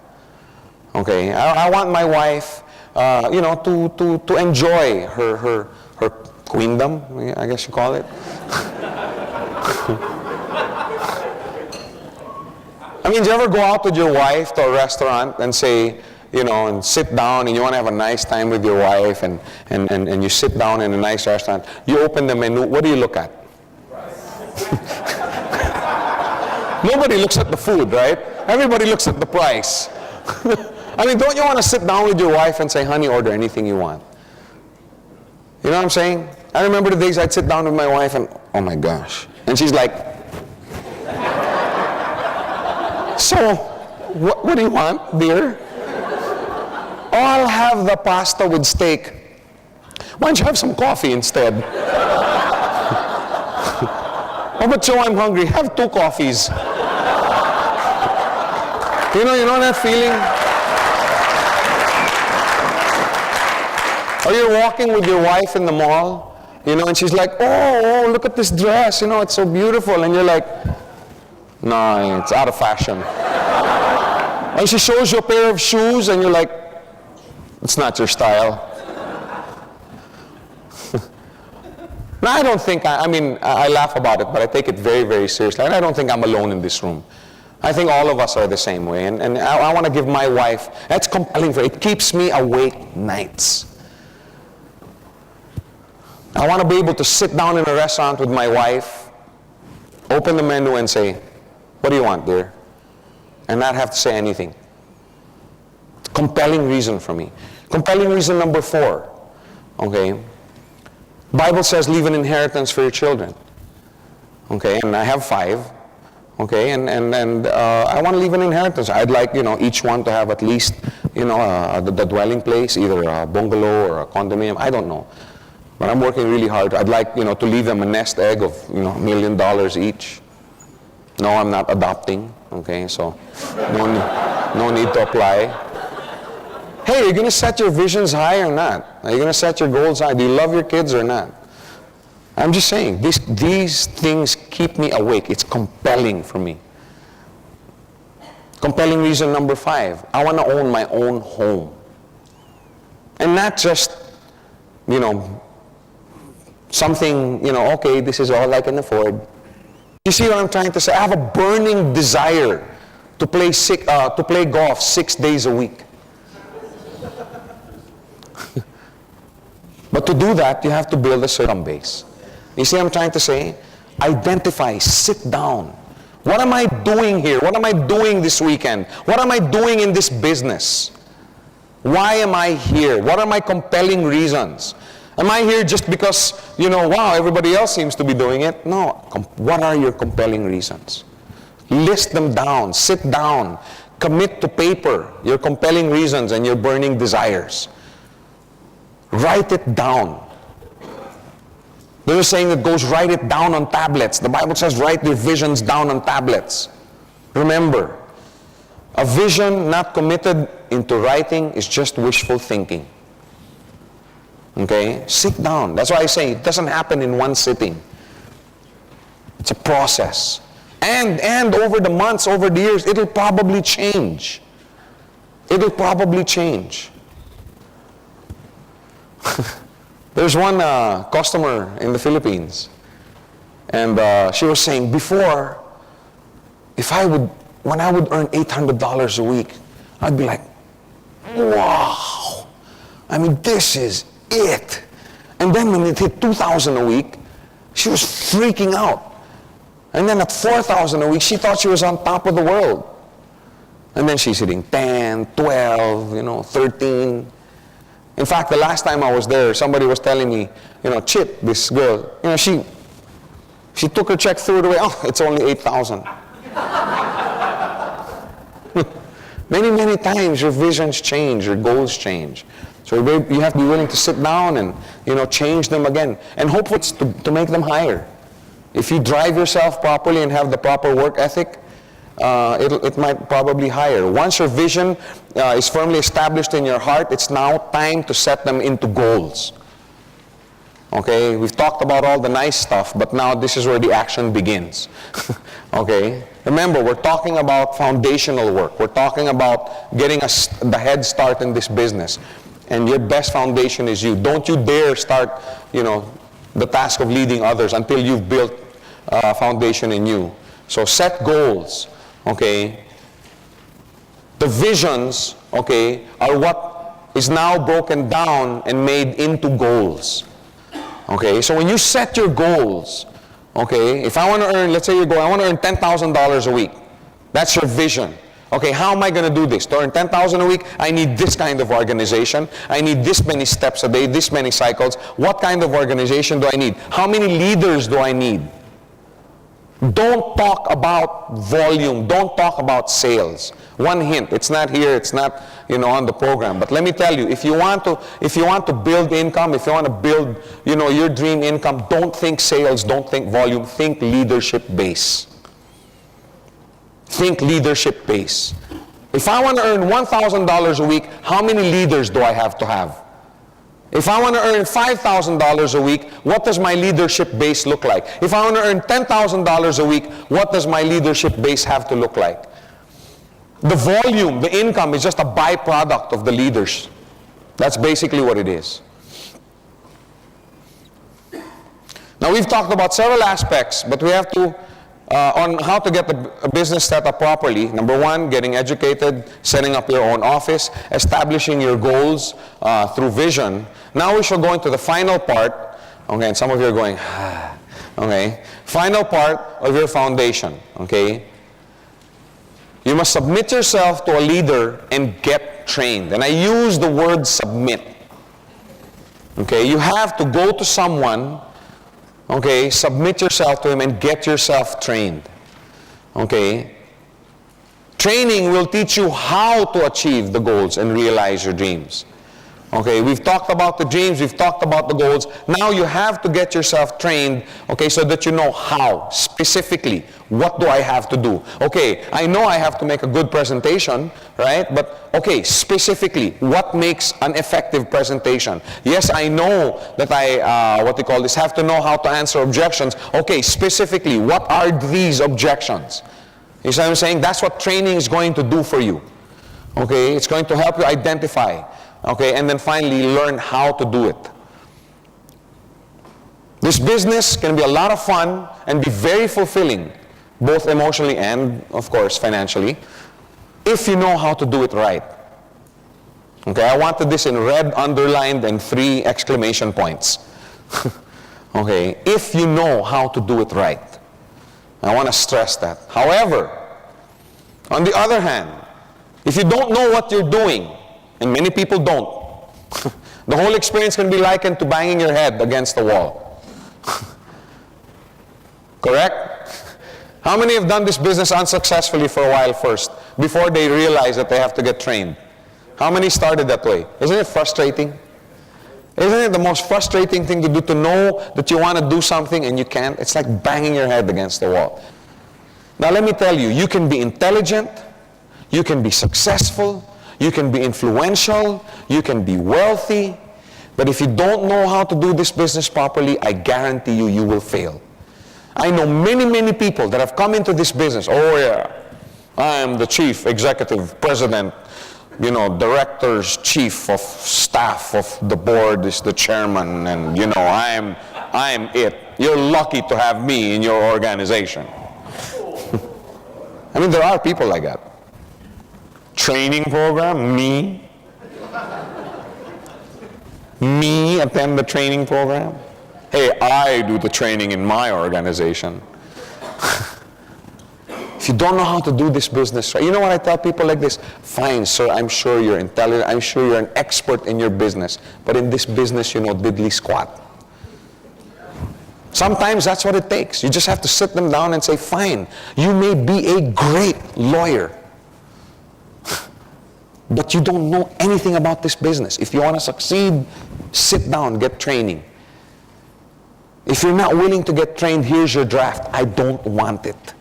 Okay? I want my wife, you know, to enjoy her queendom, I guess you call it. I mean, do you ever go out with your wife to a restaurant and say, you know, and sit down and you want to have a nice time with your wife and you sit down in a nice restaurant, you open the menu, what do you look at? Nobody looks at the food, right? Everybody looks at the price. I mean, don't you want to sit down with your wife and say, honey, order anything you want? You know what I'm saying? I remember the days I'd sit down with my wife and, oh my gosh. And she's like, so, what do you want, dear? Oh, I'll have the pasta with steak. Why don't you have some coffee instead? Oh, but Joe, I'm hungry. Have 2 coffees. You know that feeling? Or you're walking with your wife in the mall, you know, and she's like, oh, look at this dress, you know, it's so beautiful. And you're like, no, it's out of fashion. And she shows you a pair of shoes and you're like, it's not your style. Now, I don't think, I mean, I laugh about it, but I take it very, very seriously. And I don't think I'm alone in this room. I think all of us are the same way. And I want to give my wife, that's compelling for her. It keeps me awake nights. I want to be able to sit down in a restaurant with my wife, open the menu and say, what do you want, dear? And not have to say anything. Compelling reason for me. Compelling reason number 4. Okay? Bible says leave an inheritance for your children. Okay? And I have 5. Okay? And I want to leave an inheritance. I'd like, you know, each one to have at least, you know, the dwelling place, either a bungalow or a condominium. I don't know. But I'm working really hard. I'd like, you know, to leave them a nest egg of, you know, $1 million each. No, I'm not adopting. Okay, so no need to apply. Hey, are you going to set your visions high or not? Are you going to set your goals high? Do you love your kids or not? I'm just saying, these things keep me awake. It's compelling for me. Compelling reason number 5, I want to own my own home. And not just, you know, something, you know, okay, this is all I can afford. You see what I'm trying to say? I have a burning desire to play golf 6 days a week. But to do that, you have to build a certain base. You see what I'm trying to say? Identify, sit down. What am I doing here? What am I doing this weekend? What am I doing in this business? Why am I here? What are my compelling reasons? Am I here just because, wow, everybody else seems to be doing it? No. What are your compelling reasons? List them down. Sit down. Commit to paper your compelling reasons and your burning desires. Write it down. There's a saying that goes, write it down on tablets. The Bible says, write your visions down on tablets. Remember, a vision not committed into writing is just wishful thinking. Okay? Sit down. That's why I say it doesn't happen in one sitting. It's a process. And over the months, over the years, it'll probably change. It'll probably change. There's one customer in the Philippines, and she was saying, before, when I would earn $800 a week, I'd be like, wow, I mean, this is it. And then when it hit $2,000 a week, she was freaking out. And then at $4,000 a week, she thought she was on top of the world. And then she's hitting 10, 12, 13. In fact, the last time I was there, somebody was telling me, Chip, this girl, she took her check, threw it away. Oh, it's only $8,000. Many, many times your visions change, your goals change. So you have to be willing to sit down and, change them again. And hopefully it's to make them higher. If you drive yourself properly and have the proper work ethic, it might probably higher. Once your vision is firmly established in your heart, it's now time to set them into goals. Okay, we've talked about all the nice stuff, but now this is where the action begins. Okay, remember, we're talking about foundational work. We're talking about getting the head start in this business. And your best foundation is you. Don't you dare start, the task of leading others until you've built a foundation in you. So set goals. Okay, the visions, okay, are what is now broken down and made into goals. Okay, so when you set your goals, okay, if I want to earn, let's say I want to earn $10,000 a week. That's your vision. Okay, how am I going to do this? To earn $10,000 a week, I need this kind of organization. I need this many steps a day, this many cycles. What kind of organization do I need? How many leaders do I need? Don't talk about volume. Don't talk about sales. One hint, it's not here, it's not, on the program. But let me tell you, if you want to build income, if you want to build, your dream income, don't think sales, don't think volume, think leadership base. Think leadership base. If I want to earn $1,000 a week, how many leaders do I have to have? If I want to earn $5,000 a week, what does my leadership base look like? If I want to earn $10,000 a week, what does my leadership base have to look like? The volume, the income is just a byproduct of the leaders. That's basically what it is. Now we've talked about several aspects, but we have to on how to get a business set up properly. Number one, getting educated, setting up your own office, establishing your goals through vision. Now we shall go into the final part. Okay, and some of you are going, okay. Final part of your foundation, okay. You must submit yourself to a leader and get trained. And I use the word submit. Okay, you have to go to someone, okay, submit yourself to him and get yourself trained. Okay? Training will teach you how to achieve the goals and realize your dreams. Okay, we've talked about the dreams, we've talked about the goals. Now you have to get yourself trained, okay, so that you know how, specifically, what do I have to do? Okay, I know I have to make a good presentation, right? But, okay, specifically, what makes an effective presentation? Yes, I know that I, have to know how to answer objections. Okay, specifically, what are these objections? You see what I'm saying? That's what training is going to do for you. Okay, it's going to help you identify. Okay, and then finally learn how to do it. This business can be a lot of fun and be very fulfilling, both emotionally and, of course, financially, if you know how to do it right. Okay, I wanted this in red, underlined, and 3 exclamation points. Okay, if you know how to do it right. I want to stress that. However, on the other hand, if you don't know what you're doing, and many people don't, the whole experience can be likened to banging your head against the wall. Correct? How many have done this business unsuccessfully for a while first, before they realize that they have to get trained? How many started that way? Isn't it frustrating? Isn't it the most frustrating thing to do, to know that you want to do something and you can't? It's like banging your head against the wall. Now let me tell you, you can be intelligent, you can be successful, you can be influential, you can be wealthy, but if you don't know how to do this business properly, I guarantee you, you will fail. I know many, many people that have come into this business. Oh yeah, I am the chief executive president, director's chief of staff of the board is the chairman, and I am it. You're lucky to have me in your organization. I mean, there are people like that. Training program, me attend the training program. Hey, I do the training in my organization. If you don't know how to do this business right, you know what I tell people like this? Fine, sir, I'm sure you're intelligent, I'm sure you're an expert in your business, but in this business, diddly squat. Sometimes that's what it takes. You just have to sit them down and say, fine, you may be a great lawyer, but you don't know anything about this business. If you want to succeed, sit down, get training. If you're not willing to get trained, here's your draft. I don't want it.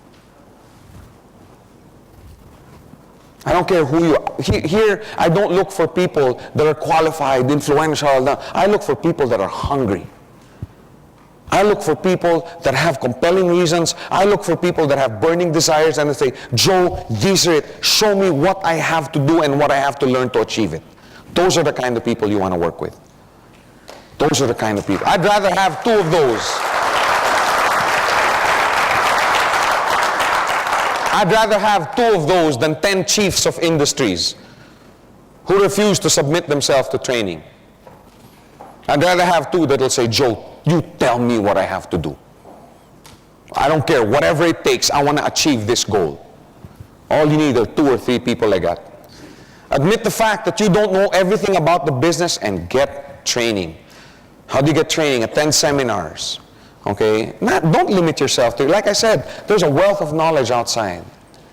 I don't care who you are. Here, I don't look for people that are qualified, influential. I look for people that are hungry. I look for people that have compelling reasons. I look for people that have burning desires and they say, Joe, these are it. Show me what I have to do and what I have to learn to achieve it. Those are the kind of people you want to work with. Those are the kind of people. I'd rather have 2 of those. I'd rather have 2 of those than 10 chiefs of industries who refuse to submit themselves to training. I'd rather have 2 that will say, Joe, you tell me what I have to do. I don't care, whatever it takes, I want to achieve this goal. All you need are 2 or 3 people like that. Admit the fact that you don't know everything about the business and get training. How do you get training? Attend seminars. Okay? Don't limit yourself to, like I said, there's a wealth of knowledge outside.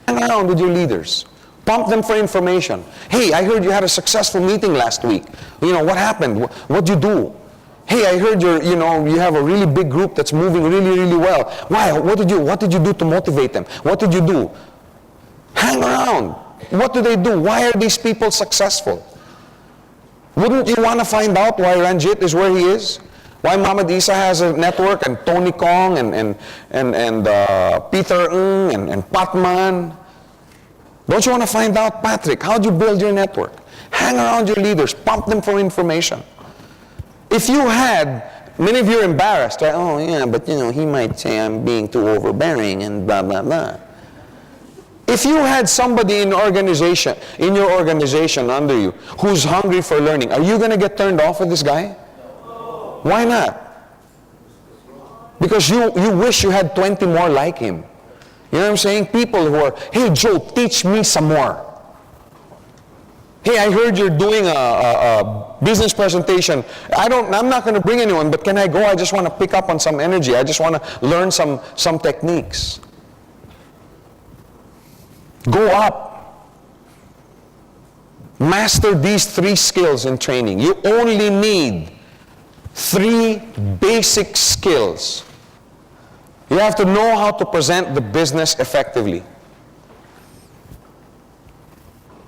Hang around with your leaders. Pump them for information. Hey, I heard you had a successful meeting last week. What happened? What'd you do? Hey, I heard you have a really big group that's moving really, really well. Why? What did you do to motivate them? What did you do? Hang around. What do they do? Why are these people successful? Wouldn't you want to find out why Ranjit is where he is? Why Muhammad Isa has a network, and Tony Kong, and Peter Ng, and Patman? Don't you want to find out, Patrick? How'd you build your network? Hang around your leaders. Pump them for information. If you had, many of you are embarrassed, right? Oh yeah, but he might say I'm being too overbearing and blah, blah, blah. If you had somebody in your organization under you who's hungry for learning, are you going to get turned off with this guy? Why not? Because you wish you had 20 more like him. You know what I'm saying? People who are, hey Joe, teach me some more. Hey, I heard you're doing a business presentation. I'm not going to bring anyone, but can I go? I just want to pick up on some energy. I just want to learn some techniques. Go up. Master these 3 skills in training. You only need 3 basic skills. You have to know how to present the business effectively.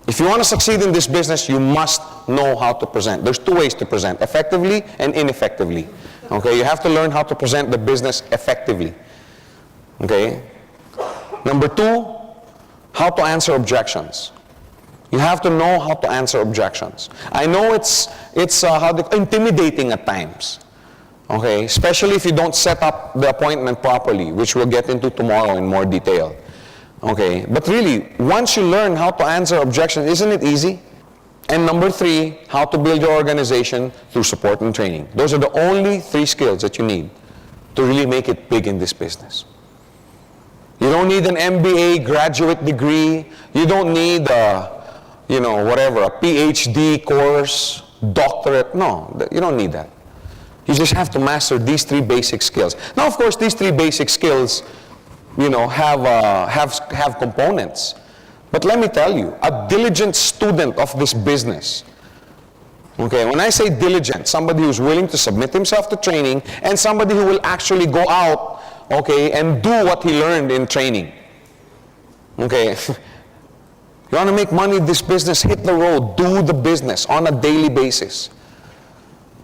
If you want to succeed in this business, you must know how to present. There's 2 ways to present, effectively and ineffectively. Okay, you have to learn how to present the business effectively. Okay? Number 2, how to answer objections. You have to know how to answer objections. I know it's intimidating at times. Okay, especially if you don't set up the appointment properly, which we'll get into tomorrow in more detail. Okay, but really, once you learn how to answer objections, isn't it easy? And number 3, how to build your organization through support and training. Those are the only 3 skills that you need to really make it big in this business. You don't need an MBA graduate degree. You don't need whatever, a PhD course, doctorate. No, you don't need that. You just have to master these 3 basic skills. Now, of course, these 3 basic skills, have components. But let me tell you, a diligent student of this business, okay, when I say diligent, somebody who's willing to submit himself to training and somebody who will actually go out, okay, and do what he learned in training. Okay, you want to make money in this business, hit the road, do the business on a daily basis.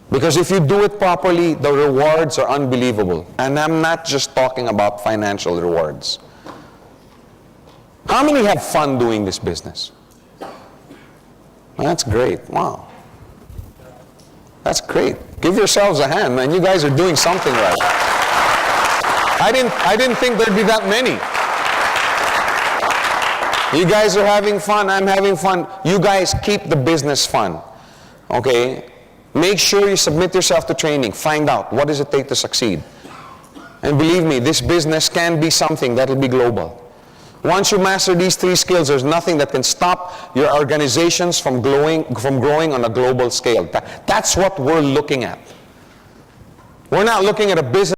Because if you do it properly, the rewards are unbelievable. And I'm not just talking about financial rewards. How many have fun doing this business? That's great. Wow. That's great. Give yourselves a hand, man. You guys are doing something right. I didn't think there'd be that many. You guys are having fun. I'm having fun. You guys keep the business fun. Okay? Make sure you submit yourself to training. Find out what does it take to succeed. And believe me, this business can be something that will be global. Once you master these 3 skills, there's nothing that can stop your organizations from growing on a global scale. That's what we're looking at. We're not looking at a business